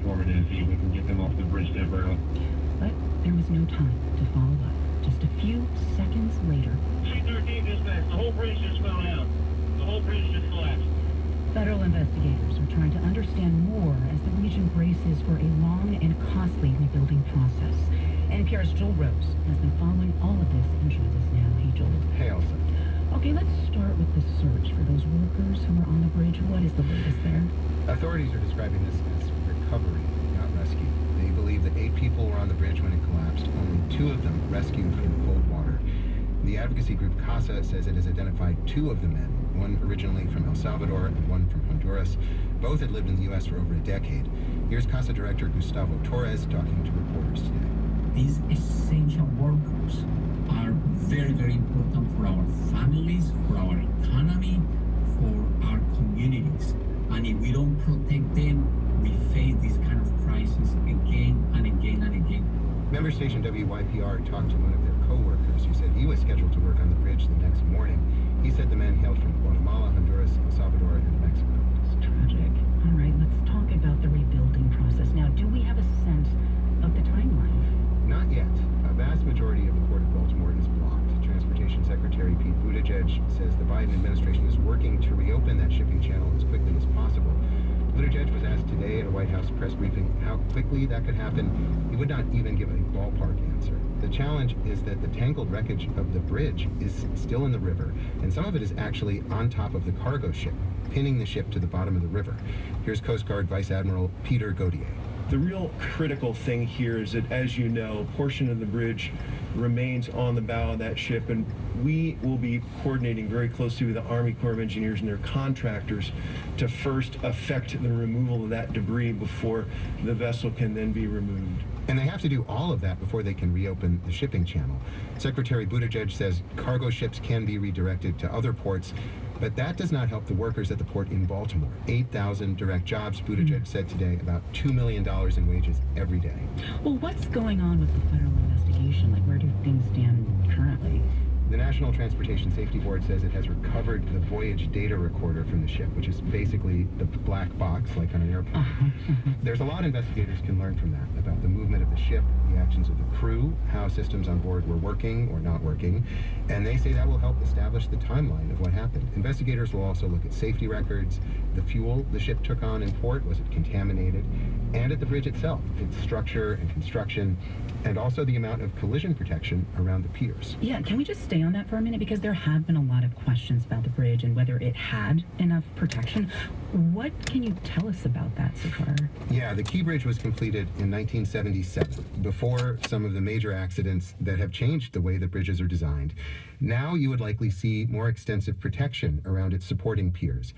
informative. See if we can get them off the bridge temporarily. But there was no time to follow up. Just a few seconds later, C-13 dispatch, the whole bridge just fell down. The whole bridge just collapsed. federal investigators are trying to understand more as the region braces for a long and costly rebuilding process. NPR's Joel Rose has been following all of this and joins us now. Hey, Joel. Hey, Elsa. Okay, let's start with the search for those workers who were on the bridge. What is the latest there? Authorities are describing this as recovery, not rescue. They believe that 8 people were on the bridge when it collapsed, only 2 of them rescued from cold water. The advocacy group CASA says it has identified 2 of the men, one originally from El Salvador and one from Honduras. Both had lived in the U.S. for over a decade. Here's CASA Director Gustavo Torres talking to reporters today. These essential workers are very, very important for our families, for our economy, for our communities. And if we don't protect them, we face this kind of crisis again and again and again. Member station WYPR talked to one of their co-workers who said he was scheduled to work on the bridge the next morning. He said the men hailed from Guatemala, Honduras, El Salvador, and Mexico. It's tragic. All right, let's talk about the rebuilding process. Now, do we have a sense of the timeline? Not yet. A vast majority of the Port of Baltimore is blocked. Transportation Secretary Pete Buttigieg says the Biden administration is working to reopen that shipping channel as quickly as possible. Buttigieg was asked today at a White House press briefing how quickly that could happen. He would not even give a ballpark answer. The challenge is that the tangled wreckage of the bridge is still in the river, and some of it is actually on top of the cargo ship, pinning the ship to the bottom of the river. Here's Coast Guard Vice Admiral Peter Gaudier. The real critical thing here is that, as you know, a portion of the bridge remains on the bow of that ship, and we will be coordinating very closely with the Army Corps of Engineers and their contractors to first effect the removal of that debris before the vessel can then be removed. And they have to do all of that before they can reopen the shipping channel. Secretary Buttigieg says cargo ships can be redirected to other ports, but that does not help the workers at the port in Baltimore. 8,000 direct jobs, Buttigieg said today, about $2 million in wages every day. Well, what's going on with the federal investigation? Like, where do things stand currently? The National Transportation Safety Board says it has recovered the voyage data recorder from the ship, which is basically the black box, like on an airplane. There's a lot investigators can learn from that, about the movement of the ship, the actions of the crew, how systems on board were working or not working, and they say that will help establish the timeline of what happened. Investigators will also look at safety records, the fuel the ship took on in port, was it contaminated, and at the bridge itself, its structure and construction, and also the amount of collision protection around the piers. Yeah, can we just stay on that for a minute? Because there have been a lot of questions about the bridge and whether it had enough protection. What can you tell us about that so far? Yeah, the Key Bridge was completed in 1977, before some of the major accidents that have changed the way the bridges are designed. Now you would likely see more extensive protection around its supporting piers.